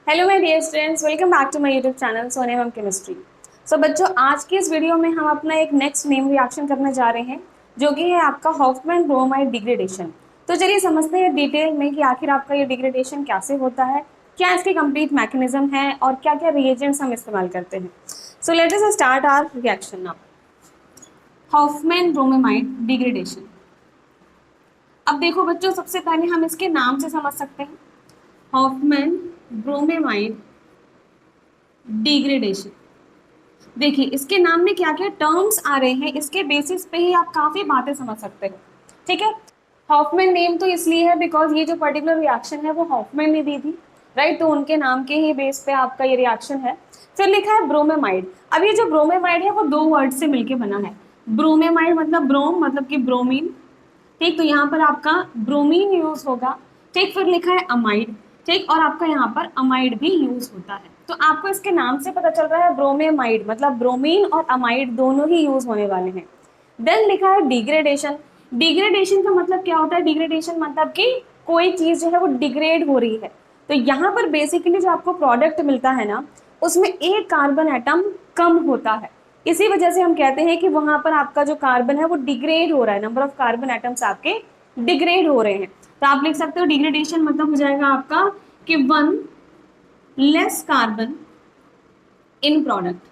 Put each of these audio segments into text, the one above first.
Hello my dear students, welcome back to my YouTube channel Sonia ma'am chemistry. So बच्चों, आज की इस video में हम अपना एक नेक्स्ट नेम रिएक्शन करने जा रहे हैं, जो कि है आपका हॉफमैन ब्रोमाइड डिग्रेडेशन। तो चलिए समझते हैं डिटेल में कि आखिर आपका ये डिग्रेडेशन कैसे होता है, क्या इसके कंप्लीट मैकेनिज्म है और क्या क्या रिएजेंट्स हम इस्तेमाल करते हैं। So let us start our reaction now. Hofmann bromide degradation. अब देखो बच्चों, सबसे पहले हम इसके नाम से समझ सकते हैं। Hoffmann bromide degradation. देखिए इसके नाम में क्या क्या टर्म्स आ रहे हैं, इसके बेसिस पे ही आप काफी बातें समझ सकते हो। ठीक है, हॉफमैन नेम तो इसलिए है बिकॉज ये जो पर्टिकुलर रिएक्शन है वो हॉफमैन ने दी थी, राइट। तो उनके नाम के ही बेस पे आपका ये रिएक्शन है। फिर लिखा है ब्रोमेमाइड। अब ये जो ब्रोमेमाइड है वो दो वर्ड से मिलके बना है। ब्रोमेमाइड मतलब ब्रोम मतलब कि ब्रोमीन, ठीक। तो यहाँ पर आपका ब्रोमीन यूज होगा, ठीक। फिर लिखा है अमाइड, ठीक। और आपका यहाँ पर अमाइड भी यूज होता है। तो आपको इसके नाम से पता चल रहा है ब्रोमेमाइड मतलब ब्रोमीन और अमाइड दोनों ही यूज होने वाले हैं। देन लिखा है डिग्रेडेशन। डिग्रेडेशन का मतलब क्या होता है? डिग्रेडेशन मतलब कि कोई चीज जो है वो डिग्रेड हो रही है। तो यहाँ पर बेसिकली जो आपको प्रोडक्ट मिलता है ना, उसमें एक कार्बन एटम कम होता है। इसी वजह से हम कहते हैं कि वहां पर आपका जो कार्बन है वो डिग्रेड हो रहा है, नंबर ऑफ कार्बन एटम्स आपके डिग्रेड हो रहे हैं। तो आप लिख सकते हो डिग्रेडेशन मतलब हो जाएगा आपका कि one less carbon in product.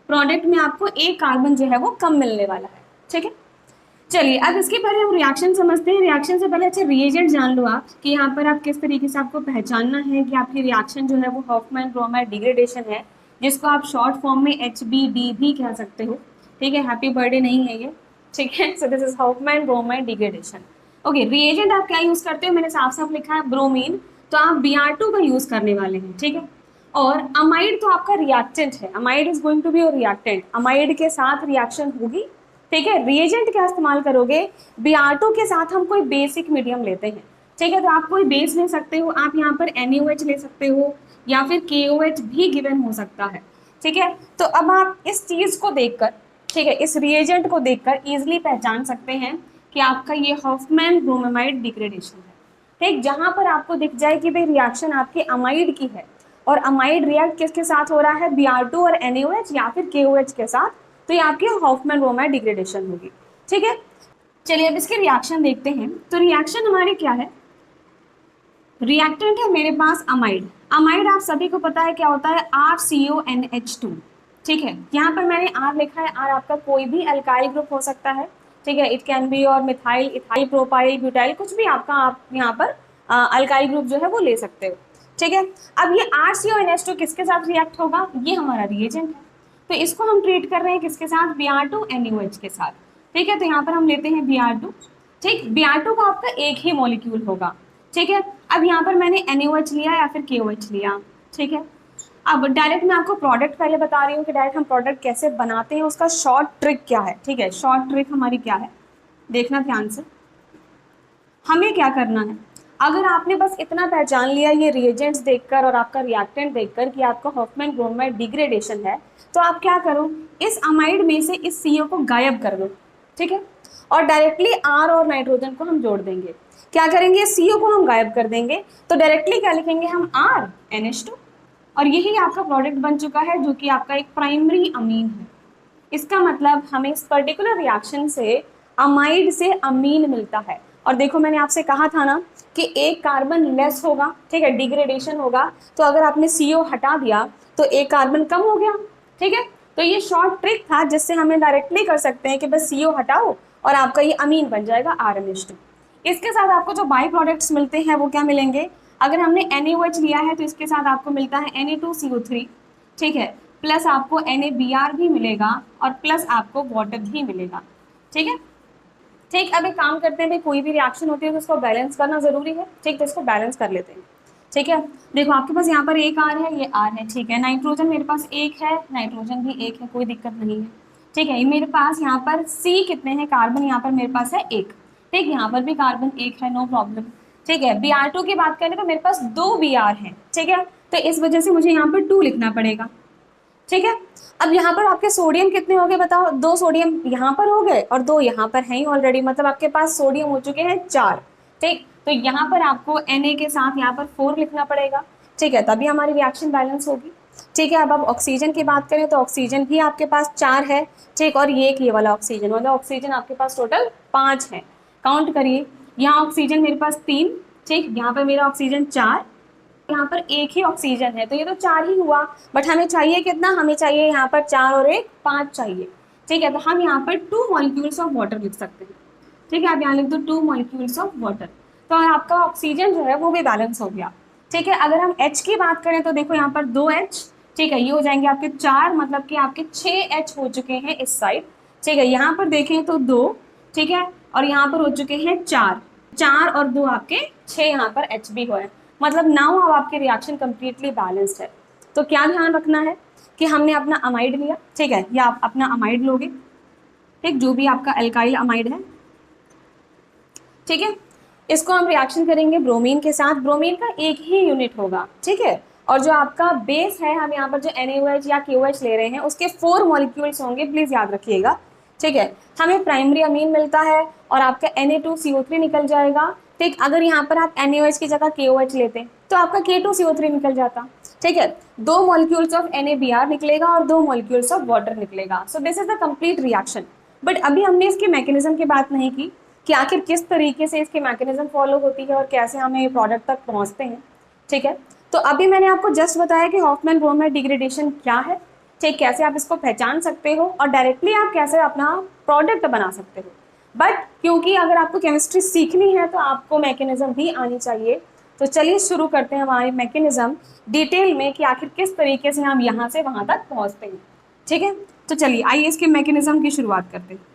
Product में आपको एक कार्बन जो है वो कम मिलने वाला है, ठीक है। चलिए अब इसके पहले हम रिएक्शन समझते हैं। रिएक्शन से पहले अच्छा रिएजेंट जान लो आप कि यहाँ पर आप किस तरीके से आपको पहचानना है कि आपकी रिएक्शन जो है वो हॉफमैन ब्रोमाइड डिग्रेडेशन है, जिसको आप शॉर्ट फॉर्म में HBD भी कह सकते हो, ठीक है। हैप्पी बर्थडे नहीं है ये, ठीक है। So this is Hoffmann bromide degradation. Okay, reagent आप क्या यूज करते हो? मैंने साफ साफ लिखा है ब्रोमीन, तो आप Br2 का यूज करने वाले हैं, ठीक है। और अमाइड तो आपका रिएक्टेंट है, amide is going to be your reactant, amide के साथ रिएक्शन होगी, ठीक है। रिएजेंट क्या इस्तेमाल करोगे? Br2 के साथ हम कोई बेसिक मीडियम लेते हैं, ठीक है। तो आप कोई बेस ले सकते हो, आप यहाँ पर NaOH ले सकते हो या फिर KOH भी गिवन हो सकता है, ठीक है। तो अब आप इस चीज को देखकर, ठीक है, इस रिएजेंट को देखकर इजिली पहचान सकते हैं कि आपका ये हॉफमैन ब्रोमाइड डिग्रेडेशन है, ठीक। जहां पर आपको दिख जाए कि भाई रिएक्शन आपके अमाइड की है और अमाइड रिएक्ट किसके साथ हो रहा है? Br2 और NaOH या फिर KOH के साथ, तो ये आपकी हॉफमैन ब्रोमाइड डिग्रेडेशन होगी, ठीक है। चलिए अब इसके रिएक्शन देखते हैं। तो रिएक्शन हमारे क्या है? रिएक्टेंट है मेरे पास अमाइड। अमाइड आप सभी को पता है क्या होता है? RCONH2, ठीक है। यहाँ पर मैंने R लिखा है, R आपका कोई भी अल्काइल ग्रुप हो सकता है, ठीक है। इट कैन बी और मिथाइल, इथाइल, प्रोपाइल, ब्यूटाइल, कुछ भी आपका, आप यहाँ पर अल्काइल ग्रुप जो है वो ले सकते हो, ठीक है। अब ये RCONH2 किसके साथ रिएक्ट होगा? ये हमारा रिएजेंट है, तो इसको हम ट्रीट कर रहे हैं किसके साथ? Br2 NaOH के साथ, ठीक है। तो यहाँ पर हम लेते हैं Br2, ठीक। Br2 का आपका एक ही मॉलिक्यूल होगा, ठीक है। अब यहाँ पर मैंने NaOH लिया या फिर KOH लिया, ठीक है। अब डायरेक्ट मैं आपको प्रोडक्ट पहले बता रही हूँ कि डायरेक्ट हम प्रोडक्ट कैसे बनाते हैं, उसका शॉर्ट ट्रिक क्या है, ठीक है। शॉर्ट ट्रिक हमारी क्या है, देखना ध्यान से। हमें क्या करना है, अगर आपने बस इतना पहचान लिया ये रिएजेंट्स देखकर और आपका रिएक्टेंट देखकर कि आपका हॉफमैन ब्रोमाइड डिग्रेडेशन है, तो आप क्या करो, इस अमाइड में से इस CO को गायब कर दो, ठीक है। और डायरेक्टली R और नाइट्रोजन को हम जोड़ देंगे। क्या करेंगे? CO को हम गायब कर देंगे, तो डायरेक्टली क्या लिखेंगे हम? RNH2। और यही आपका प्रोडक्ट बन चुका है, जो कि आपका एक प्राइमरी अमीन है। इसका मतलब हमें इस पर्टिकुलर रिएक्शन से अमाइड से अमीन मिलता है। और देखो मैंने आपसे कहा था ना कि एक कार्बन लेस होगा, ठीक है, डिग्रेडेशन होगा। तो अगर आपने CO हटा दिया तो एक कार्बन कम हो गया, ठीक है। तो ये शॉर्ट ट्रिक था जिससे हमें डायरेक्टली कर सकते हैं कि बस CO हटाओ और आपका ये अमीन बन जाएगा RNH2। इसके साथ आपको जो बाई प्रोडक्ट्स मिलते हैं वो क्या मिलेंगे? अगर हमने NaOH लिया है तो इसके साथ आपको मिलता है Na2CO3, ठीक है, प्लस आपको NaBr भी मिलेगा और प्लस आपको वाटर भी मिलेगा, ठीक है। ठीक, अब एक काम करते हैं, भाई कोई भी रिएक्शन होती है तो उसको बैलेंस करना जरूरी है, ठीक। तो इसको बैलेंस कर लेते हैं, ठीक है। देखो आपके पास यहाँ पर एक R है, ये R है, ठीक है। नाइट्रोजन मेरे पास एक है, नाइट्रोजन भी एक है, कोई दिक्कत नहीं है, ठीक है। मेरे पास यहाँ पर C कितने हैं? कार्बन यहाँ पर मेरे पास है एक, ठीक। यहाँ पर भी कार्बन एक है, नो प्रॉब्लम, ठीक है। Br2 की बात करें तो मेरे पास 2 Br हैं, ठीक है। तो इस वजह से मुझे यहाँ पर 2 लिखना पड़ेगा, ठीक है। अब यहाँ पर आपके सोडियम कितने हो गए बताओ? 2 सोडियम यहाँ पर हो गए और 2 यहाँ पर हैं ऑलरेडी, मतलब आपके पास सोडियम हो चुके हैं 4, ठीक। तो यहाँ पर आपको Na के साथ यहाँ पर 4 लिखना पड़ेगा, ठीक है, तभी हमारी रिएक्शन बैलेंस होगी। ठीक है, अब आप ऑक्सीजन की बात करें तो ऑक्सीजन भी आपके पास 4 है, ठीक, और ये वाला ऑक्सीजन, मतलब ऑक्सीजन आपके पास टोटल 5 है। काउंट करिए, यहाँ ऑक्सीजन मेरे पास 3, ठीक, यहाँ पर मेरा ऑक्सीजन 4, यहाँ पर एक ही ऑक्सीजन है, तो ये तो 4 ही हुआ, बट हमें चाहिए कितना, हमें चाहिए यहाँ पर 4 और 1 5 चाहिए। ठीक है, तो हम यहाँ पर 2 मॉलिक्यूल्स ऑफ वाटर लिख सकते हैं। ठीक है, आप यहाँ लिख दो 2 मॉलिक्यूल्स ऑफ वाटर, तो आपका ऑक्सीजन जो है वो भी बैलेंस हो गया। ठीक है, अगर हम H की बात करें तो देखो यहाँ पर 2H, ठीक है, ये हो जाएंगे आपके 4, मतलब कि आपके 6H हो चुके हैं इस साइड। ठीक है, यहाँ पर देखें तो 2, ठीक है, और यहाँ पर हो चुके हैं 4, 4 और 2 आपके 6, यहाँ पर H भी हुए, मतलब नाउ अब आपके रिएक्शन कंप्लीटली बैलेंस्ड है। तो क्या ध्यान रखना है कि हमने अपना अमाइड लिया, ठीक है, या आप अपना अमाइड लोगे, ठीक, जो भी आपका एल्काइल अमाइड है, ठीक है, इसको हम रिएक्शन करेंगे ब्रोमीन के साथ। ब्रोमीन का एक ही यूनिट होगा, ठीक है, और जो आपका बेस है, हम यहाँ पर जो NaOH या KOH ले रहे हैं उसके 4 मॉलिक्यूल्स होंगे, प्लीज याद रखिएगा। ठीक है, हमें प्राइमरी अमीन मिलता है और आपका Na2CO3 निकल जाएगा। ठीक, अगर यहाँ पर आप NaOH की जगह KOH लेते तो आपका K2CO3 निकल जाता। ठीक है, 2 मॉलिक्यूल्स ऑफ NaBr निकलेगा और 2 मॉलिक्यूल्स ऑफ वाटर निकलेगा। So this is the complete reaction. But अभी हमने इसके मैकेनिज्म की बात नहीं की कि आखिर किस तरीके से इसकी मैकेनिज्म फॉलो होती है और कैसे हमें ये प्रोडक्ट तक पहुंचते हैं। ठीक है, तो अभी मैंने आपको जस्ट बताया कि हॉफमैन ब्रोमाइड डिग्रेडेशन क्या है, ठीक, कैसे आप इसको पहचान सकते हो और डायरेक्टली आप कैसे अपना प्रोडक्ट बना सकते हो। बट क्योंकि अगर आपको केमिस्ट्री सीखनी है तो आपको मैकेनिज्म भी आनी चाहिए। तो चलिए शुरू करते हैं हमारी मैकेनिज्म डिटेल में कि आखिर किस तरीके से हम यहाँ से वहाँ तक पहुँचते हैं। ठीक है, तो चलिए आइए इसके मैकेनिज्म की शुरुआत करते हैं।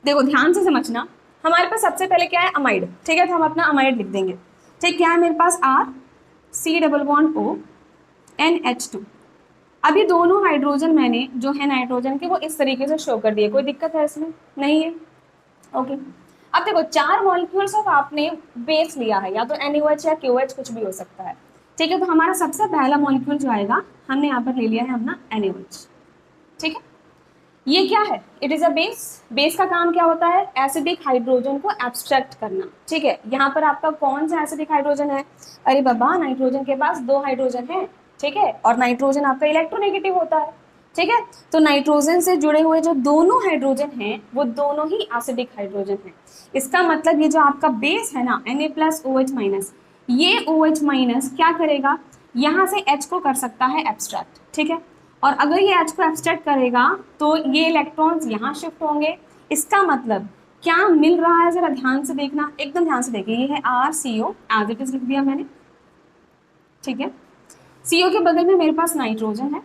देखो ध्यान से समझना, हमारे पास सबसे पहले क्या है, अमाइड। ठीक है, तो हम अपना अमाइड लिख देंगे। ठीक, क्या है मेरे पास, R COO NH2। अभी दोनों हाइड्रोजन मैंने जो है नाइट्रोजन के वो इस तरीके से शो कर दिए, कोई दिक्कत है इसमें, नहीं है। ओके, अब देखो 4 मॉलिक्यूल्स ऑफ आपने बेस लिया है, या तो NaOH या KOH कुछ भी हो सकता है। ठीक है, तो हमारा सबसे पहला मॉलिक्यूल जो आएगा, हमने यहाँ पर ले लिया है अपना NaOH। ठीक है, ये क्या है, it is a base. Base का काम क्या होता है, एसिडिक हाइड्रोजन को एब्स्ट्रैक्ट करना। ठीक है, यहाँ पर आपका कौन सा एसिडिक हाइड्रोजन है, अरे बाबा नाइट्रोजन के पास 2 हाइड्रोजन है। ठीक है, और नाइट्रोजन आपका इलेक्ट्रोनेगेटिव होता है। ठीक है, तो नाइट्रोजन से जुड़े हुए जो दोनों हाइड्रोजन हैं वो दोनों ही एसिडिक हाइड्रोजन हैं। इसका मतलब ये जो आपका बेस है ना Na+OH-, ये OH- क्या करेगा, यहाँ से H को कर सकता है एब्स्ट्रैक्ट। ठीक है, और अगर ये H को एब्स्ट्रैक्ट करेगा तो ये इलेक्ट्रॉन्स यहाँ शिफ्ट होंगे। इसका मतलब क्या मिल रहा है, जरा ध्यान से देखना, एकदम ध्यान से देखिए। ये है RCO, एज इट इज लिख दिया मैंने। ठीक है, CO के बगल में मेरे पास नाइट्रोजन है।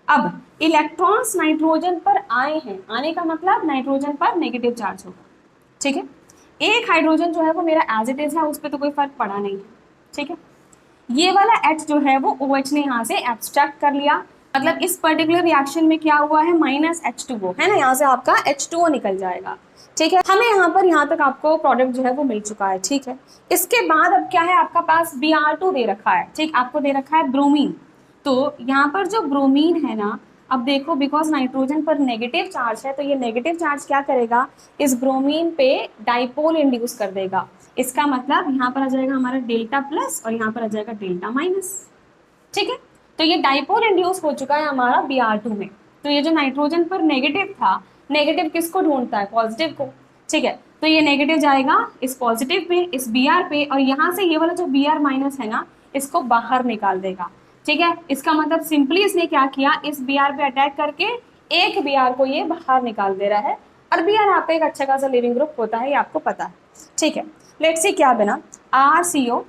अब इलेक्ट्रॉन्स नाइट्रोजन पर आए हैं, आने का मतलब नाइट्रोजन पर नेगेटिव चार्ज होगा। ठीक है, एक हाइड्रोजन जो है वो मेरा एज इट इज है, उस पर तो कोई फर्क पड़ा नहीं है। ठीक है, ये वाला H जो है वो OH ने यहाँ से एब्स्ट्रैक्ट कर लिया, मतलब इस पर्टिकुलर रिएक्शन में क्या हुआ है, -H2O है ना, यहाँ से आपका H2O निकल जाएगा। ठीक है, हमें यहाँ तक आपको प्रोडक्ट जो है वो मिल चुका है। ठीक है, इसके बाद अब क्या है, आपका पास Br2 दे रखा है। ठीक, आपको दे रखा है ब्रोमीन। तो यहाँ पर जो ब्रोमीन है ना, अब देखो बिकॉज नाइट्रोजन पर नेगेटिव चार्ज है तो ये नेगेटिव चार्ज क्या करेगा, इस ब्रोमीन पे डाइपोल इंड्यूस कर देगा। इसका मतलब यहाँ पर आ जाएगा हमारा Δ+ और यहाँ पर आ जाएगा Δ-। ठीक है, तो ये डाइपोल इंड्यूस हो चुका है हमारा Br2 में। तो ये जो नाइट्रोजन पर नेगेटिव था, नेगेटिव किसको ढूंढता है, पॉजिटिव को। ठीक है, तो ये नेगेटिव जाएगा इस पॉजिटिव पे, इस Br पे, और यहाँ से ये वाला जो Br- है ना, इसको बाहर निकाल देगा। ठीक है, इसका मतलब सिंपली इसने क्या किया, इस Br पे अटैक करके एक Br को ये बाहर निकाल दे रहा है। और Br आपका एक अच्छा खासा लिविंग ग्रुप होता है, ये आपको पता है। ठीक है, लेट्स सी क्या बना, RCO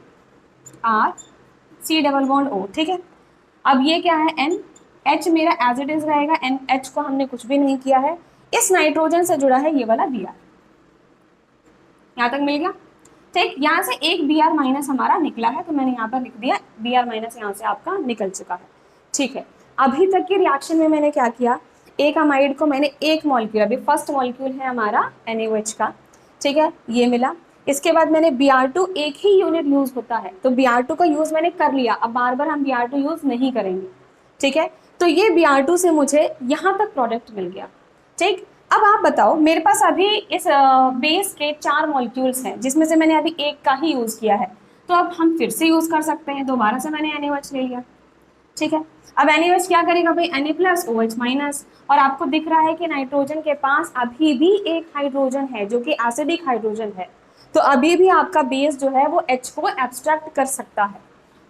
C=O। ठीक है, अब ये क्या है, NH मेरा एज इट इज रहेगा, NH को हमने कुछ भी नहीं किया है। इस नाइट्रोजन से जुड़ा है ये वाला Br, यहाँ तक मिल गया। ठीक, यहाँ से एक Br- हमारा निकला है, तो मैंने यहाँ पर लिख दिया Br- यहाँ से आपका निकल चुका है। ठीक है, अभी तक की रिएक्शन में मैंने क्या किया, एक अमाइड को मैंने एक मॉलिक्यूल, अभी फर्स्ट मॉलिक्यूल है हमारा NaOH का। ठीक है, ये मिला। इसके बाद मैंने Br2, एक ही यूनिट यूज होता है तो Br2 का यूज मैंने कर लिया, अब बार बार हम Br2 यूज नहीं करेंगे। ठीक है, तो ये Br2 से मुझे यहाँ तक प्रोडक्ट मिल गया। ठीक, अब आप बताओ, मेरे पास अभी इस बेस के 4 मॉलिक्यूल्स हैं जिसमें से मैंने अभी एक का ही यूज किया है। तो अब हम फिर से यूज कर सकते हैं, दोबारा से मैंने NaOH ले लिया, ठीक है। अब NaOH क्या करेगा भाई, Na प्लस OH माइनस, और आपको दिख रहा है कि नाइट्रोजन के पास अभी भी एक हाइड्रोजन है जो कि एसिडिक हाइड्रोजन है, तो अभी भी आपका बेस जो है वो H को एब्स्ट्रैक्ट कर सकता है।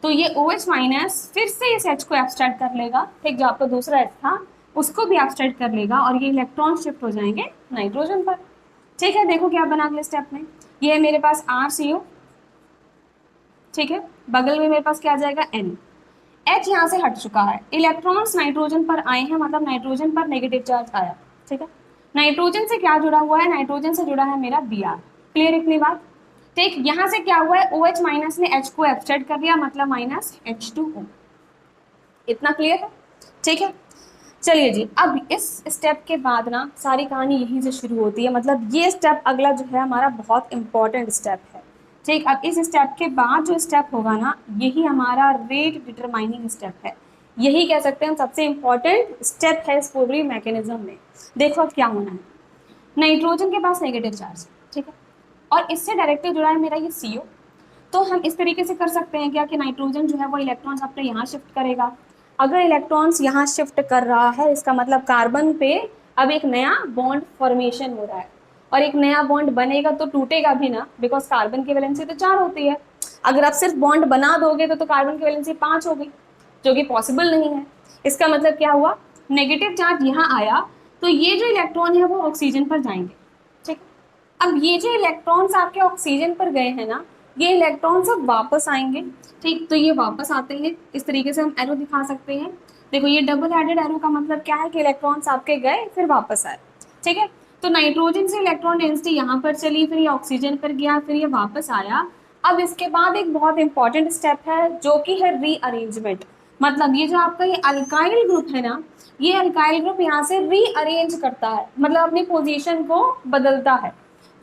तो ये OH माइनस फिर से इस H को एब्स्ट्रैक्ट कर लेगा, ठीक, जो आपका दूसरा H था उसको भी एब्स्ट्रैक्ट कर लेगा, और ये इलेक्ट्रॉन शिफ्ट हो जाएंगे नाइट्रोजन पर, ठीक है। देखो क्या बना अगले स्टेप में, ये है मेरे पास RCO, ठीक है, बगल में मेरे पास क्या आ जाएगा N, H यहाँ से हट चुका है, इलेक्ट्रॉन्स नाइट्रोजन पर आए हैं, मतलब नाइट्रोजन पर नेगेटिव चार्ज आया, ठीक है। नाइट्रोजन से क्या जुड़ा हुआ है, नाइट्रोजन से जुड़ा है मेरा Br, क्लियर इतनी बात, ठीक। यहाँ से क्या हुआ है, OH माइनस ने H को एब्स्ट्रैक्ट कर दिया, मतलब माइनस H2O, इतना क्लियर है, ठीक है। चलिए जी, अब इस स्टेप के बाद ना सारी कहानी यहीं से शुरू होती है, मतलब ये स्टेप अगला जो है हमारा बहुत इंपॉर्टेंट स्टेप है, ठीक। अब इस स्टेप के बाद जो स्टेप होगा ना, यही हमारा रेट डिटरमाइनिंग स्टेप है, यही कह सकते हैं हम सबसे इंपॉर्टेंट स्टेप है इस पूरी मैकेनिज्म में। देखो अब क्या होना है, नाइट्रोजन के पास नेगेटिव चार्ज, ठीक है, और इससे डायरेक्टली जुड़ा है मेरा ये CO, तो हम इस तरीके से कर सकते हैं क्या कि नाइट्रोजन जो है वो इलेक्ट्रॉन्स अपने यहाँ शिफ्ट करेगा, अगर इलेक्ट्रॉन्स यहाँ शिफ्ट कर रहा है इसका मतलब कार्बन पे अब एक नया बॉन्ड फॉर्मेशन हो रहा है, और एक नया बॉन्ड बनेगा तो टूटेगा भी ना, बिकॉज कार्बन की वैलेंसी तो 4 होती है, अगर आप सिर्फ बॉन्ड बना दोगे तो कार्बन की वैलेंसी 5 होगी, जो कि पॉसिबल नहीं है। इसका मतलब क्या हुआ, नेगेटिव चार्ज यहाँ आया तो ये जो इलेक्ट्रॉन है वो ऑक्सीजन पर जाएंगे, ठीक। अब ये जो इलेक्ट्रॉन्स आपके ऑक्सीजन पर गए हैं ना, ये इलेक्ट्रॉन सब वापस आएंगे, ठीक, तो ये वापस आते हैं, इस तरीके से हम एरो दिखा सकते हैं, देखो ये डबल हेडेड एरो का मतलब क्या है कि इलेक्ट्रॉन्स आपके गए फिर वापस आए, ठीक है। तो नाइट्रोजन से इलेक्ट्रॉन डेंसिटी यहाँ पर चली, फिर ये ऑक्सीजन पर गया, फिर ये वापस आया। अब इसके बाद एक बहुत इंपॉर्टेंट स्टेप है जो कि है रीअरेंजमेंट, मतलब ये जो आपका ये अल्काइल ग्रुप है ना, ये अल्काइल ग्रुप यहाँ से रीअरेंज करता है, मतलब अपनी पोजीशन को बदलता है।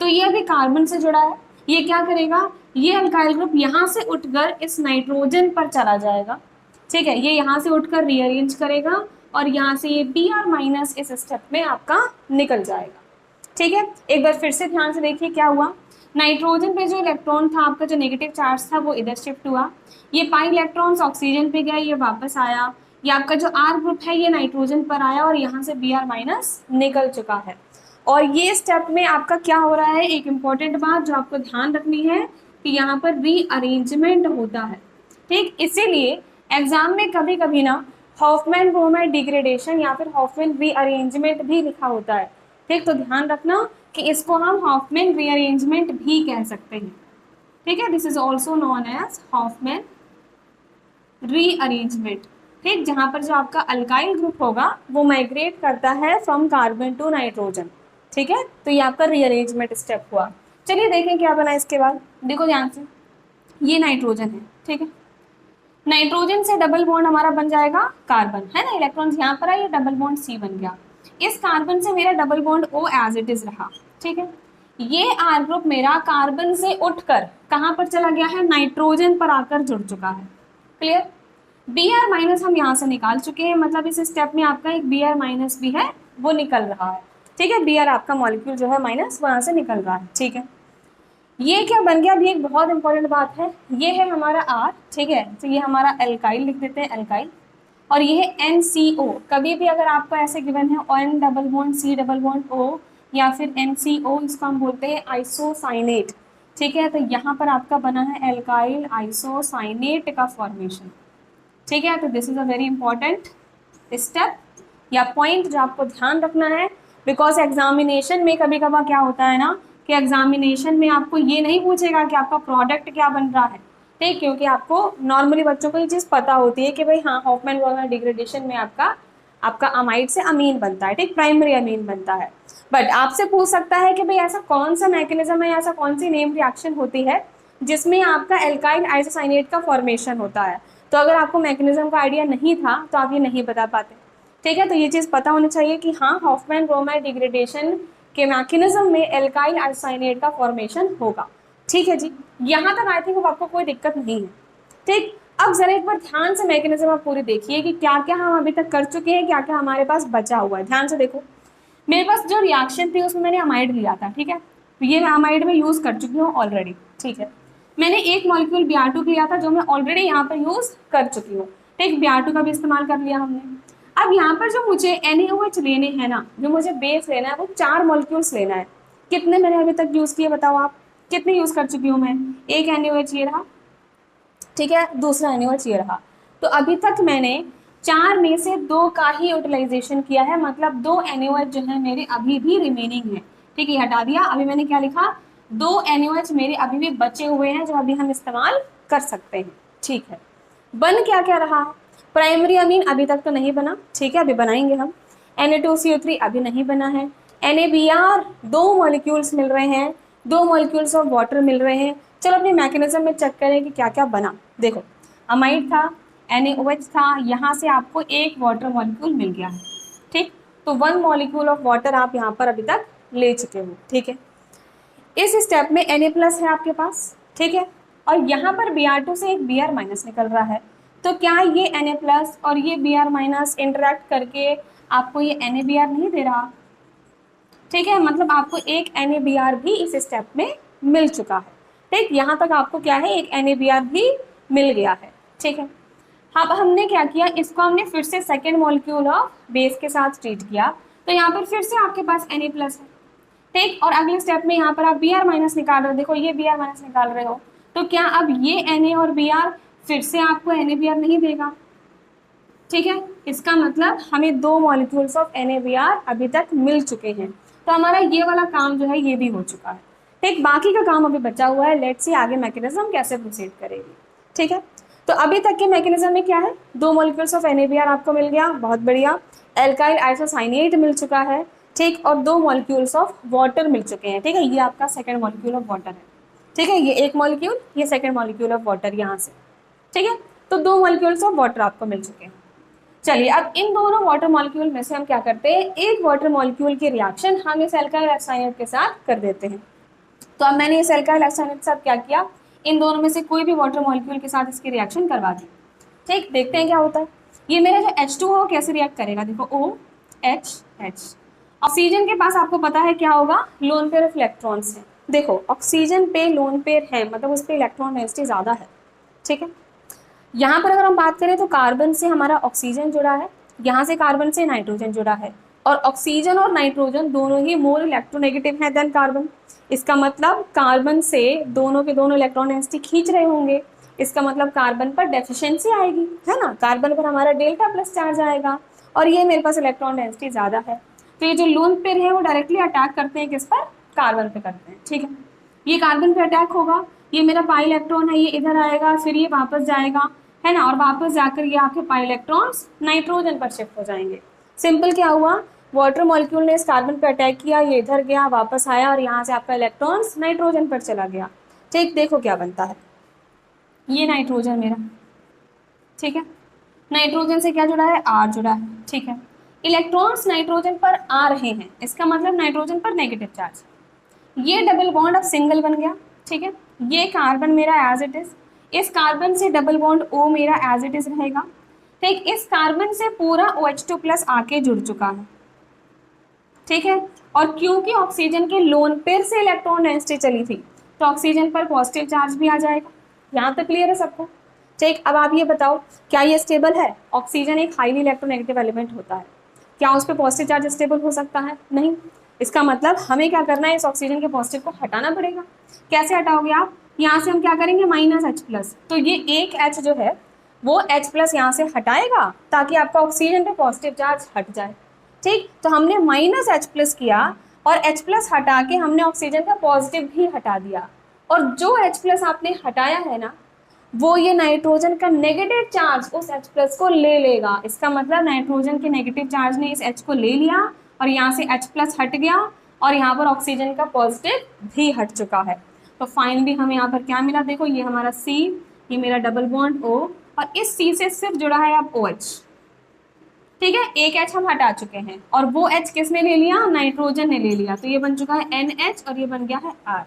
तो ये अभी कार्बन से जुड़ा है, ये क्या करेगा, ये अल्काइल ग्रुप यहाँ से उठकर इस नाइट्रोजन पर चला जाएगा, ठीक है, ये यहाँ से उठकर रीअरेंज करेगा, और यहाँ से ये Br माइनस इस स्टेप में आपका निकल जाएगा, ठीक है। एक बार फिर से ध्यान से देखिए क्या हुआ, नाइट्रोजन पे जो इलेक्ट्रॉन था आपका जो नेगेटिव चार्ज था वो इधर शिफ्ट हुआ, ये पाई इलेक्ट्रॉन्स ऑक्सीजन पे गया, ये वापस आया, ये आपका जो R ग्रुप है ये नाइट्रोजन पर आया, और यहाँ से Br माइनस निकल चुका है। और ये स्टेप में आपका क्या हो रहा है, एक इंपॉर्टेंट बात जो आपको ध्यान रखनी है कि यहाँ पर रीअरेंजमेंट होता है, ठीक। इसीलिए एग्जाम में कभी कभी ना हॉफमैन ब्रोमाइड डिग्रेडेशन या फिर हॉफमैन रीअरेंजमेंट भी लिखा होता है, ठीक, तो ध्यान रखना कि इसको हम हॉफमैन रीअरेंजमेंट भी कह सकते हैं, ठीक है। This is also known as Hofmann rearrangement, ठीक, जहां पर जो आपका अल्काइल ग्रुप होगा वो माइग्रेट करता है फ्रॉम कार्बन टू नाइट्रोजन, ठीक है। तो ये आपका रीअरेंजमेंट स्टेप हुआ। चलिए देखें क्या बना इसके बाद, देखो ध्यान से, ये नाइट्रोजन है, ठीक है, नाइट्रोजन से डबल बॉन्ड हमारा बन जाएगा कार्बन, है ना, इलेक्ट्रॉन्स यहाँ पर आए, ये डबल बॉन्ड C बन गया, इस कार्बन से मेरा double bond O as it is रहा, ठीक है। ये R ग्रुप मेरा कार्बन से उठकर कहाँ पर चला गया है, नाइट्रोजन पर आकर जुड़ चुका है, क्लियर। Br माइनस हम यहाँ से निकाल चुके हैं, मतलब इस स्टेप में आपका एक Br माइनस भी है वो निकल रहा है, ठीक है, Br आपका मॉलिक्यूल जो है माइनस वहां से निकल रहा है, ठीक है। ये क्या बन गया, अभी एक बहुत इंपॉर्टेंट बात है, ये है हमारा R, ठीक है, तो ये हमारा एल्काइल लिख देते हैं, एल्काइल, और ये है NCO, कभी भी अगर आपको ऐसे गिवन है N double bond C double bond O या फिर NCO, इसको हम बोलते हैं आइसोसाइनेट, ठीक है, तो यहाँ पर आपका बना है एल्काइल आइसोसाइनेट का फॉर्मेशन, ठीक है। तो this is a very important step या पॉइंट जो आपको ध्यान रखना है, बिकॉज एग्जामिनेशन में कभी कभार क्या होता है ना कि एग्जामिनेशन में आपको ये नहीं पूछेगा कि आपका प्रोडक्ट क्या बन रहा है, ठीक, क्योंकि आपको नॉर्मली बच्चों को ये चीज़ पता होती है कि भाई हाँ हॉफमैन ब्रोमाइड डिग्रेडेशन में आपका अमाइड से अमीन बनता है, ठीक, प्राइमरी अमीन बनता है। बट आपसे पूछ सकता है कि भाई ऐसा कौन सा मैकेनिज्म है, ऐसा कौन सी नेम रिएक्शन होती है जिसमें आपका एल्काइल आइसोसाइनेट का फॉर्मेशन होता है, तो अगर आपको मैकेनिज्म का आइडिया नहीं था तो आप ये नहीं बता पाते, ठीक है। तो ये चीज़ पता होनी चाहिए कि हाँ हॉफमैन ब्रोमाइड डिग्रेडेशन के मैकेनिज्म में एल्काइल आइसोसाइनेट का फॉर्मेशन होगा, ठीक है जी। यहाँ तक आई थिंक आपको कोई दिक्कत नहीं है, ठीक। अब जरा एक बार ध्यान से मैकेनिज्म आप पूरी देखिए कि क्या क्या हम अभी तक कर चुके हैं, क्या क्या हमारे पास बचा हुआ है। ध्यान से देखो, मेरे पास जो रिएक्शन थी उसमें मैंने अमाइड लिया था, ठीक है, तो ये मैं अमाइड में यूज कर चुकी हूँ ऑलरेडी, ठीक है। मैंने एक मॉलिक्यूल Br2 लिया था जो मैं ऑलरेडी यहाँ पर यूज कर चुकी हूँ, ठीक, Br2 का भी इस्तेमाल कर लिया हमने। अब यहाँ पर जो मुझे NaOH लेने हैं ना, जो मुझे बेस लेना है वो 4 मॉलिक्यूल्स लेना है। कितने मैंने अभी तक यूज किए बताओ आप, कितने यूज कर चुकी हूँ मैं? एक NaOH ये रहा, ठीक है, दूसरा NaOH ये रहा। तो अभी तक मैंने 4 में से 2 का ही यूटिलाइजेशन किया है, मतलब 2 NaOH जो है मेरे अभी भी रिमेनिंग है, ठीक है, हटा दिया। अभी मैंने क्या लिखा, 2 NaOH मेरे अभी भी बचे हुए हैं जो अभी हम इस्तेमाल कर सकते हैं, ठीक है। बन क्या क्या रहा, प्राइमरी अमीन अभी तक तो नहीं बना, ठीक है, अभी बनाएंगे हम। Na2CO3 अभी नहीं बना है। NaBr 2 मॉलिक्यूल्स मिल रहे हैं, 2 मॉलिक्यूल्स ऑफ वाटर मिल रहे हैं। चलो अपने मैकेनिज्म में चेक करें कि क्या क्या बना। देखो, अमाइड था, NaOH था, यहाँ से आपको एक वाटर मॉलिक्यूल मिल गया है, ठीक। तो 1 मॉलिक्यूल ऑफ वाटर आप यहाँ पर अभी तक ले चुके हो, ठीक है। इस स्टेप में Na+ है आपके पास, ठीक है, और यहाँ पर Br2 से एक Br- निकल रहा है। तो क्या ये Na+ और ये Br- इंटरेक्ट करके आपको ये NaBr नहीं दे रहा, ठीक है, मतलब आपको एक NaBr भी इस स्टेप में मिल चुका है, ठीक। यहाँ तक आपको क्या है, एक NaBr भी मिल गया है, ठीक है। अब हमने क्या किया, इसको हमने फिर से सेकेंड मॉलिक्यूल ऑफ बेस के साथ ट्रीट किया, तो यहाँ पर फिर से आपके पास Na+ है, ठीक। और अगले स्टेप में यहाँ पर आप Br- निकाल रहे हो, देखो ये Br- निकाल रहे हो, तो क्या अब ये Na और Br फिर से आपको NaBr नहीं देगा, ठीक है। इसका मतलब हमें 2 मॉलिक्यूल्स ऑफ NaBr अभी तक मिल चुके हैं, तो हमारा ये वाला काम जो है ये भी हो चुका है, ठीक। बाकी का काम अभी बचा हुआ है, लेट्स सी आगे मैकेनिज्म कैसे प्रोसीड करेगी, ठीक है। तो अभी तक के मैकेनिज्म में क्या है, 2 मॉलिक्यूल्स ऑफ NaBr आपको मिल गया, बहुत बढ़िया। एल्काइल आइसोसाइनेट मिल चुका है, ठीक, और 2 मॉलिक्यूल्स ऑफ वाटर मिल चुके हैं, ठीक है। ये आपका सेकेंड मॉलिक्यूल ऑफ वाटर है, ठीक है, ये एक मॉलिक्यूल, ये सेकेंड मॉलिक्यूल ऑफ वाटर यहाँ से, ठीक है। तो 2 मॉलिक्यूल्स ऑफ वाटर आपको मिल चुके हैं। चलिए अब इन दोनों वाटर मॉलिक्यूल में से हम क्या करते हैं, एक वाटर मॉलिक्यूल की रिएक्शन हम इस एल्काइल आइसोसाइनेट के साथ कर देते हैं। तो अब मैंने इस एल्काइल आइसोसाइनेट के साथ क्या किया, इन दोनों में से कोई भी वाटर मॉलिक्यूल के साथ इसकी रिएक्शन करवा दी, ठीक। देखते हैं क्या होता है। ये मेरा जो H2O कैसे रिएक्ट करेगा, देखो OH। ऑक्सीजन के पास आपको पता है क्या होगा, लोन पेयर ऑफ इलेक्ट्रॉन्स है। देखो ऑक्सीजन पे लोन पेयर है, मतलब उस पर इलेक्ट्रॉन डेंसिटी ज़्यादा है, ठीक है। यहाँ पर अगर हम बात करें तो कार्बन से हमारा ऑक्सीजन जुड़ा है, यहाँ से कार्बन से नाइट्रोजन जुड़ा है, और ऑक्सीजन और नाइट्रोजन दोनों ही मोर इलेक्ट्रोनेगेटिव है देन कार्बन। इसका मतलब कार्बन से दोनों के दोनों इलेक्ट्रॉन डेंसिटी खींच रहे होंगे, इसका मतलब कार्बन पर डेफिशिएंसी आएगी, है ना, कार्बन पर हमारा डेल्टा+ चार्ज आएगा, और ये मेरे पास इलेक्ट्रॉन डेंसिटी ज़्यादा है। तो ये जो लोन पेयर है वो डायरेक्टली अटैक करते हैं किस पर, कार्बन पे करते हैं, ठीक है। ये कार्बन पे अटैक होगा, ये मेरा पाई इलेक्ट्रॉन है, ये इधर आएगा, फिर ये वापस जाएगा, है ना, और वापस जाकर ये आपके पाई इलेक्ट्रॉन्स नाइट्रोजन पर शिफ्ट हो जाएंगे। सिंपल क्या हुआ, वाटर मॉलिक्यूल ने इस कार्बन पर अटैक किया, ये इधर गया, वापस आया, और यहाँ से आपका इलेक्ट्रॉन्स नाइट्रोजन पर चला गया, ठीक। देखो क्या बनता है, ये नाइट्रोजन मेरा, ठीक है, नाइट्रोजन से क्या जुड़ा है, R जुड़ा है, ठीक है। इलेक्ट्रॉन्स नाइट्रोजन पर आ रहे हैं, इसका मतलब नाइट्रोजन पर नेगेटिव चार्ज, ये डबल बॉन्ड अब सिंगल बन गया, ठीक है। ये कार्बन मेरा एज इट इज, इस कार्बन से डबल बॉन्ड O मेरा एज इट इज रहेगा, ठीक। इस कार्बन से पूरा OH2+ आके जुड़ चुका है, ठीक है। और क्योंकि ऑक्सीजन के लोन पेयर से इलेक्ट्रॉन डेंसिटी चली थी, तो ऑक्सीजन पर पॉजिटिव चार्ज भी आ जाएगा। यहाँ तक क्लियर है सबको, ठीक। अब आप ये बताओ, क्या ये स्टेबल है? ऑक्सीजन एक हाईली इलेक्ट्रोनेगेटिव एलिमेंट होता है, क्या उस पर पॉजिटिव चार्ज स्टेबल हो सकता है? नहीं। इसका मतलब हमें क्या करना है, इस ऑक्सीजन के पॉजिटिव को हटाना पड़ेगा। कैसे हटाओगे आप? यहाँ से हम क्या करेंगे, -H+, तो ये एक H जो है वो H+ यहाँ से हटाएगा ताकि आपका ऑक्सीजन पे पॉजिटिव चार्ज हट जाए, ठीक। तो हमने -H+ किया, और H+ हटा के हमने ऑक्सीजन का पॉजिटिव भी हटा दिया, और जो H+ आपने हटाया है ना, वो ये नाइट्रोजन का नेगेटिव चार्ज उस H+ को ले लेगा। इसका मतलब नाइट्रोजन के नेगेटिव चार्ज ने इस H को ले लिया, और यहाँ से H+ हट गया, और यहाँ पर ऑक्सीजन का पॉजिटिव भी हट चुका है। तो फाइनली हमें यहाँ पर क्या मिला, देखो ये हमारा C, ये मेरा डबल बॉन्ड O, और इस C से सिर्फ जुड़ा है अब OH, ठीक है। एक H हम हटा चुके हैं, और वो H किसने ले लिया, नाइट्रोजन ने ले लिया, तो ये बन चुका है NH, और ये बन गया है R।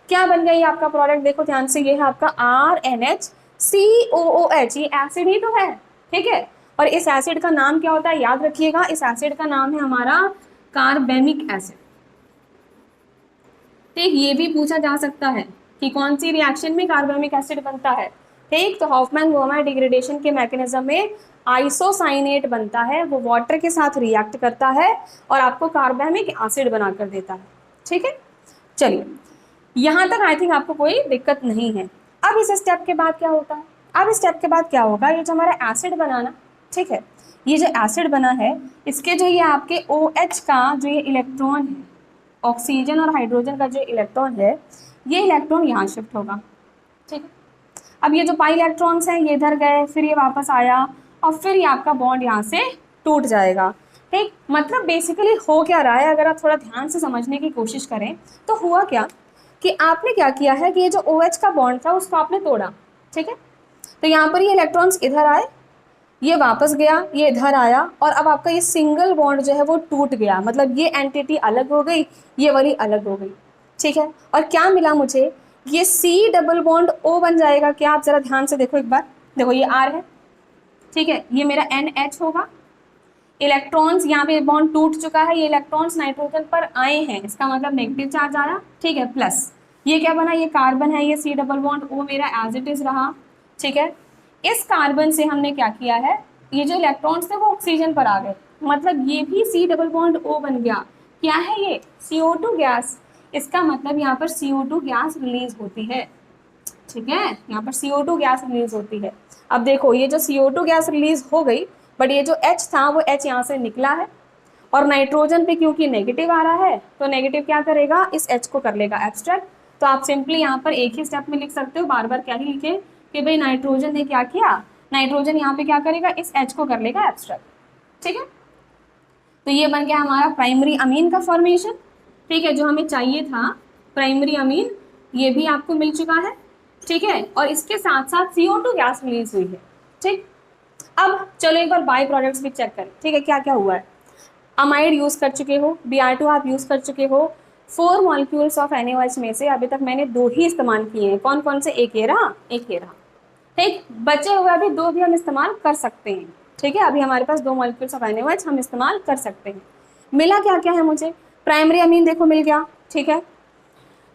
क्या बन गया ये आपका प्रोडक्ट, देखो ध्यान से, ये है आपका RNHCOOH, ये एसिड ही तो है, ठीक है। और इस एसिड का नाम क्या होता है, याद रखिएगा, इस एसिड का नाम है हमारा कार्बेमिक एसिड, ठीक। ये भी पूछा जा सकता है कि कौन सी रिएक्शन में कार्बोनिक एसिड बनता है। ठीक, तो हॉफमैन बोहमर डिग्रेडेशन के मैकेनिज्म में आइसोसाइनेट बनता है, वो वाटर के साथ रिएक्ट करता है और आपको कार्बोनिक एसिड बनाकर देता है। ठीक है, चलिए यहाँ तक आई थिंक आपको कोई दिक्कत नहीं है। अब इस स्टेप के बाद क्या होता है, अब इस स्टेप के बाद क्या होगा, ये जो हमारा एसिड बनाना, ठीक है, ये जो एसिड बना है इसके जो ये आपके OH का जो ये इलेक्ट्रॉन है, ऑक्सीजन और हाइड्रोजन का जो इलेक्ट्रॉन है, ये इलेक्ट्रॉन यहाँ शिफ्ट होगा। ठीक है, अब ये जो पाई इलेक्ट्रॉन्स हैं ये इधर गए, फिर ये वापस आया और फिर ये आपका बॉन्ड यहाँ से टूट जाएगा। ठीक, मतलब बेसिकली हो क्या रहा है, अगर आप थोड़ा ध्यान से समझने की कोशिश करें तो हुआ क्या कि आपने क्या किया है कि ये जो OH का बॉन्ड था उसको आपने तोड़ा। ठीक है, तो यहाँ पर ये इलेक्ट्रॉन्स इधर आए, ये वापस गया, ये इधर आया और अब आपका ये सिंगल बॉन्ड जो है वो टूट गया, मतलब ये एंटिटी अलग हो गई, ये वाली अलग हो गई। ठीक है, और क्या मिला मुझे, ये C डबल बॉन्ड O बन जाएगा। क्या, आप जरा ध्यान से देखो एक बार, देखो ये R है, ठीक है, ये मेरा NH होगा, इलेक्ट्रॉन्स यहाँ पे बॉन्ड टूट चुका है, ये इलेक्ट्रॉन्स नाइट्रोजन पर आए हैं, इसका मतलब नेगेटिव चार्ज आया। ठीक है, प्लस ये क्या बना, ये कार्बन है, ये C डबल बॉन्ड O मेरा एज इट इज रहा। ठीक है, इस कार्बन से हमने क्या किया है, ये जो इलेक्ट्रॉन्स थे वो ऑक्सीजन पर आ गए, मतलब ये भी C डबल बॉन्ड O बन गया। क्या है ये, CO2 गैस, इसका मतलब यहाँ पर CO2 गैस रिलीज होती है। ठीक है, यहाँ पर CO2 गैस रिलीज होती है। अब देखो ये जो CO2 गैस रिलीज हो गई, बट ये जो H था वो H यहाँ से निकला है और नाइट्रोजन पे क्योंकि नेगेटिव आ रहा है तो नेगेटिव क्या करेगा, इस H को कर लेगा एब्स्ट्रैक्ट। तो आप सिंपली यहाँ पर एक ही स्टेप में लिख सकते हो, बार बार क्या ही लिखे कि भाई नाइट्रोजन ने क्या किया, नाइट्रोजन यहाँ पे क्या करेगा, इस H को कर लेगा एब्स्ट्रैक्ट। ठीक है, तो ये बन गया हमारा प्राइमरी अमीन का फॉर्मेशन। ठीक है, जो हमें चाहिए था प्राइमरी अमीन, ये भी आपको मिल चुका है। ठीक है, और इसके साथ साथ CO2 गैस रिलीज हुई है। ठीक, अब चलो एक बार बाई प्रोडक्ट्स भी चेक करें। ठीक है, क्या क्या हुआ है, अमाइड यूज कर चुके हो, Br2 आप यूज कर चुके हो। 4 मॉलिक्यूल्स ऑफ NaOH में से अभी तक मैंने 2 ही इस्तेमाल किए हैं, कौन कौन से, एक ये रहा, एक ये रहा। ठीक, बचे हुए अभी 2 भी हम इस्तेमाल कर सकते हैं। ठीक है, अभी हमारे पास 2 मॉलिक्यूल्स ऑफ NaOH हम इस्तेमाल कर सकते हैं। मिला क्या क्या है मुझे, प्राइमरी अमीन देखो मिल गया। ठीक है,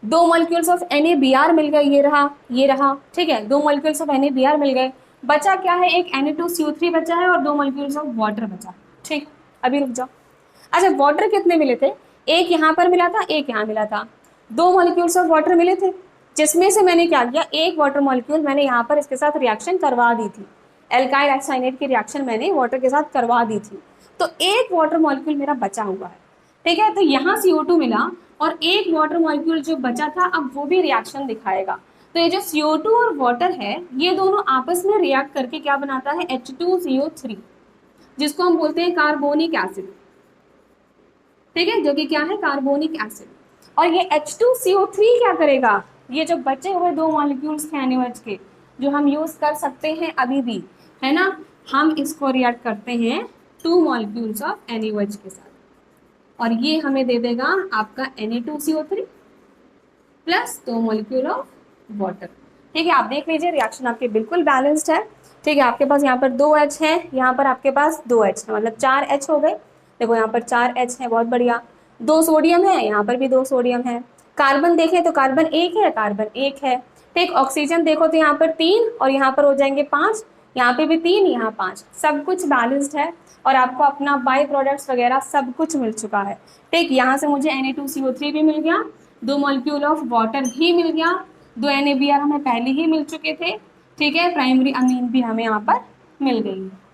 2 मॉलिक्यूल्स ऑफ NaBr मिल गए, ये रहा ये रहा। ठीक है, 2 मॉलिक्यूल्स ऑफ NaBr मिल गए, बचा क्या है, एक Na2CO3 बचा है और 2 मॉलिक्यूल्स ऑफ वाटर बचा। ठीक, अभी रुक जाओ। अच्छा, वाटर कितने मिले थे, एक यहाँ पर मिला था, एक यहाँ मिला था, 2 मॉलिक्यूल्स ऑफ वाटर मिले थे, जिसमें से मैंने क्या किया, एक वाटर मॉलिक्यूल मैंने यहाँ पर इसके साथ रिएक्शन करवा दी थी, एल्काइल एक्साइनेट की रिएक्शन मैंने वाटर के साथ करवा दी थी, तो एक वाटर मॉलिक्यूल मेरा बचा हुआ है। ठीक है, तो यहाँ CO2 मिला और एक वाटर मॉलिक्यूल जो बचा था अब वो भी रिएक्शन दिखाएगा। तो ये जो CO2 और वाटर है ये दोनों आपस में रिएक्ट करके क्या बनाता है, H2CO3, जिसको हम बोलते हैं कार्बोनिक एसिड। ठीक है, जो कि क्या है, कार्बोनिक एसिड। और ये H2CO3 क्या करेगा, ये जो बचे हुए 2 मॉलिक्यूल्स थे NaOH के जो हम यूज कर सकते हैं अभी भी, है ना, हम इसको रिएक्ट करते हैं 2 मॉलिक्यूल्स ऑफ NaOH के साथ और ये हमें दे देगा आपका Na2CO3 plus 2 molecule of water. ठीक है, आप देख लीजिए रिएक्शन आपके बिल्कुल बैलेंस्ड है। ठीक है, आपके पास यहाँ पर 2 H है, यहाँ पर आपके पास 2 H है, मतलब 4 H हो गए। देखो यहाँ पर 4 H है, बहुत बढ़िया। 2 सोडियम है, यहाँ पर भी 2 सोडियम है। कार्बन देखें तो कार्बन 1 है, कार्बन 1 है। ठीक, ऑक्सीजन देखो तो यहाँ पर 3 और यहाँ पर हो जाएंगे 5, यहाँ पे भी 3, यहाँ 5, सब कुछ बैलेंस्ड है और आपको अपना बाई प्रोडक्ट्स वगैरह सब कुछ मिल चुका है। ठीक, यहाँ से मुझे Na2CO3 भी मिल गया, 2 मॉलिक्यूल ऑफ वाटर भी मिल गया, 2 NaBr हमें पहले ही मिल चुके थे। ठीक है, प्राइमरी अमीन भी हमें यहाँ पर मिल गई है।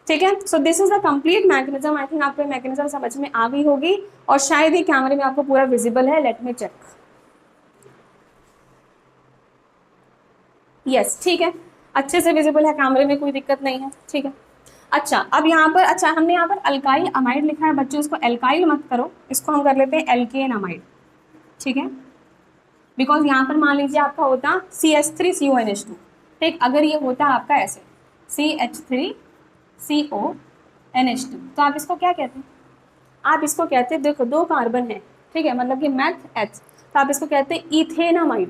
ठीक है, so this is the complete mechanism. I think आपको मैकेनिज्म समझ में आ गई होगी और शायद ये कैमरे में आपको पूरा विजिबल है, लेट मी चेक। यस, ठीक है, अच्छे से विजिबल है कैमरे में, कोई दिक्कत नहीं है। ठीक है, अच्छा अब यहाँ पर, अच्छा हमने यहाँ पर अल्काइल अमाइड लिखा है, बच्चों इसको एल्काइल मत करो, इसको हम कर लेते हैं एल्केन अमाइड। ठीक है, बिकॉज यहाँ पर मान लीजिए आपका होता CH3CONH2। ठीक, अगर ये होता आपका ऐसे CH3CONH2 तो आप इसको क्या कहते हैं, आप इसको कहते हैं, देखो 2 कार्बन है, ठीक है, मतलब कि मैथ H, तो आप इसको कहते हैं इथेनामाइड।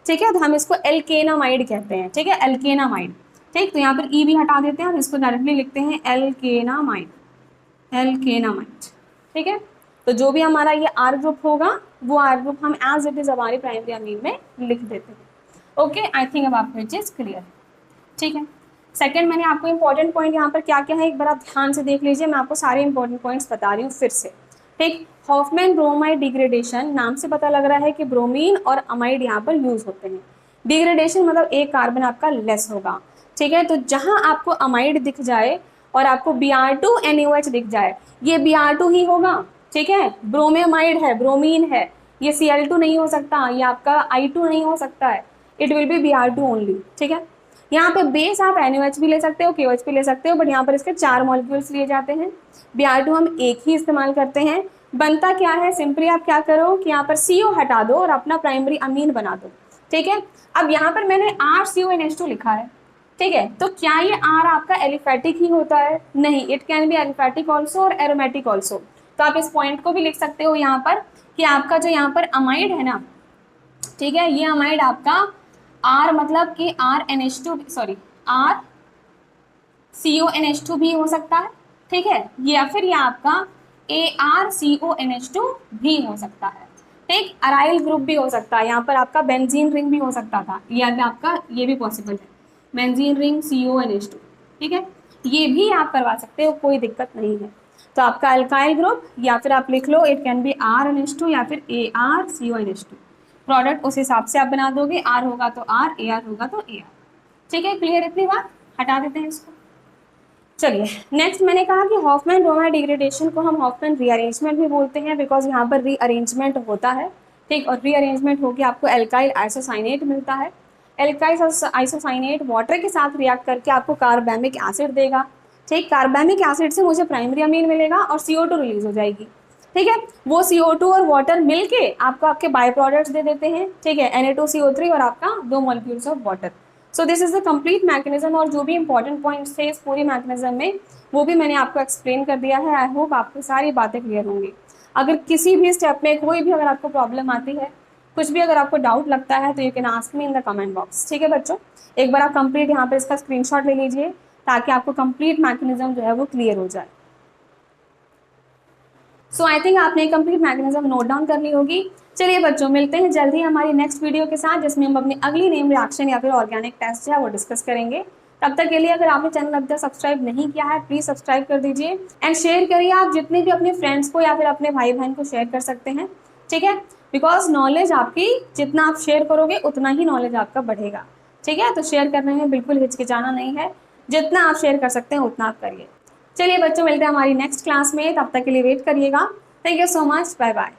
ठीक है, तो हम इसको एल्केनामाइड कहते हैं। ठीक है, एल्केनामाइड। ठीक, तो यहाँ पर ई भी हटा देते हैं, हम इसको डायरेक्टली लिखते हैं एल्केनामाइड, एल्केनामाइड। ठीक है, तो जो भी हमारा ये R ग्रुप होगा वो R ग्रुप हम एज इट इज हमारी प्राइमरी अमीन में लिख देते हैं। ओके, आई थिंक अब आपको ये चीज़ क्लियर है। ठीक है, सेकंड मैंने आपको इंपॉर्टेंट पॉइंट यहाँ पर क्या क्या है एक बार आप ध्यान से देख लीजिए, मैं आपको सारे इंपॉर्टेंट पॉइंट्स बता रही हूँ फिर से। ठीक, हॉफमैन ब्रोमाइड डिग्रेडेशन, नाम से पता लग रहा है कि ब्रोमीन और अमाइड यहाँ पर यूज होते हैं। डिग्रेडेशन मतलब एक कार्बन आपका लेस होगा। ठीक है, तो जहाँ आपको अमाइड दिख जाए और आपको Br2NaOH दिख जाए, ये Br2 ही होगा। ठीक है, ब्रोमेमाइड है, ब्रोमीन है, ये Cl2 नहीं हो सकता, ये आपका I2 नहीं हो सकता है, it will be Br2 only. ठीक है, यहाँ पे बेस आप NaOH भी ले सकते हो, KOH भी ले सकते हो, बट यहाँ पर इसके 4 मॉलिक्यूल्स लिए जाते हैं। Br2 हम एक ही इस्तेमाल करते हैं। बनता क्या है, सिंपली आप क्या करो कि यहाँ पर CO हटा दो और अपना प्राइमरी अमीन बना दो। ठीक है, अब यहाँ पर मैंने RCONH2 लिखा है। ठीक है, तो क्या ये R आपका एलिफेटिक ही होता है? नहीं, it can be aliphatic also और एरोमेटिक ऑल्सो। तो आप इस पॉइंट को भी लिख सकते हो यहाँ पर कि आपका जो यहाँ पर अमाइड है ना, ठीक है, ये अमाइड आपका R मतलब कि RNH2 सॉरी RCONH2 भी हो सकता है। ठीक है, या फिर ये आपका ARCONH2 भी हो सकता है। ठीक, अराइल ग्रुप भी हो सकता है, यहाँ पर आपका बेंजीन रिंग भी हो सकता था, या आपका ये भी पॉसिबल है, बेंजीन रिंग CONH2। ठीक है, ये भी आप करवा सकते हो, कोई दिक्कत नहीं है। तो आपका अल्काइल ग्रुप या फिर आप लिख लो इट कैन बी RNH2 या फिर ARCONH2। प्रोडक्ट उस हिसाब से आप बना दोगे, R होगा तो R, AR होगा तो AR। ठीक है, क्लियर इतनी बात, हटा देते हैं इसको। चलिए नेक्स्ट, मैंने कहा कि हॉफमैन ब्रोमाइड डिग्रेडेशन को हम हॉफमैन रीअरेंजमेंट भी बोलते हैं, बिकॉज यहाँ पर रीअरेंजमेंट होता है। ठीक, और रीअरेंजमेंट होकर आपको एल्काइल आइसोसाइनेट मिलता है। एल्काइल आइसोसाइनेट वाटर के साथ रिएक्ट करके आपको कार्बैमिक एसिड देगा। ठीक, कार्बैमिक एसिड से मुझे प्राइमरी अमीन मिलेगा और CO2 रिलीज हो जाएगी। ठीक है, वो CO2 और वाटर मिलके आपको आपके बाय प्रोडक्ट्स दे देते हैं। ठीक है, Na2CO3 और आपका 2 molecules of water. So this is the complete mechanism, और जो भी इंपॉर्टेंट पॉइंट्स थे इस पूरी मैकेनिज्म में वो भी मैंने आपको एक्सप्लेन कर दिया है। आई होप आपको सारी बातें क्लियर होंगी। अगर किसी भी स्टेप में कोई भी अगर आपको प्रॉब्लम आती है, कुछ भी अगर आपको डाउट लगता है, तो you can ask me in the comment box. ठीक है बच्चों, एक बार आप कंप्लीट यहाँ पर इसका स्क्रीनशॉट ले लीजिए ताकि आपको कंप्लीट मैकेनिज्म जो है वो क्लियर हो जाए। सो आई थिंक आपने कंप्लीट मैकेनिज्म नोट डाउन कर ली होगी। चलिए बच्चों, मिलते हैं जल्दी हमारी नेक्स्ट वीडियो के साथ, जिसमें हम अपनी अगली नेम रिएक्शन या फिर ऑर्गेनिक टेस्ट है वो डिस्कस करेंगे। तब तक के लिए अगर आपने चैनल अभी तक सब्सक्राइब नहीं किया है, प्लीज सब्सक्राइब कर दीजिए एंड शेयर करिए। आप जितने भी अपने फ्रेंड्स को या फिर अपने भाई बहन को शेयर कर सकते हैं। ठीक है, बिकॉज नॉलेज आपकी जितना आप शेयर करोगे उतना ही नॉलेज आपका बढ़ेगा। ठीक है, तो शेयर करने में बिल्कुल हिचकिचाना नहीं है, जितना आप शेयर कर सकते हैं उतना आप करिए। चलिए बच्चों, मिलते हैं हमारी नेक्स्ट क्लास में, तब तक के लिए वेट करिएगा। Thank you so much, bye bye.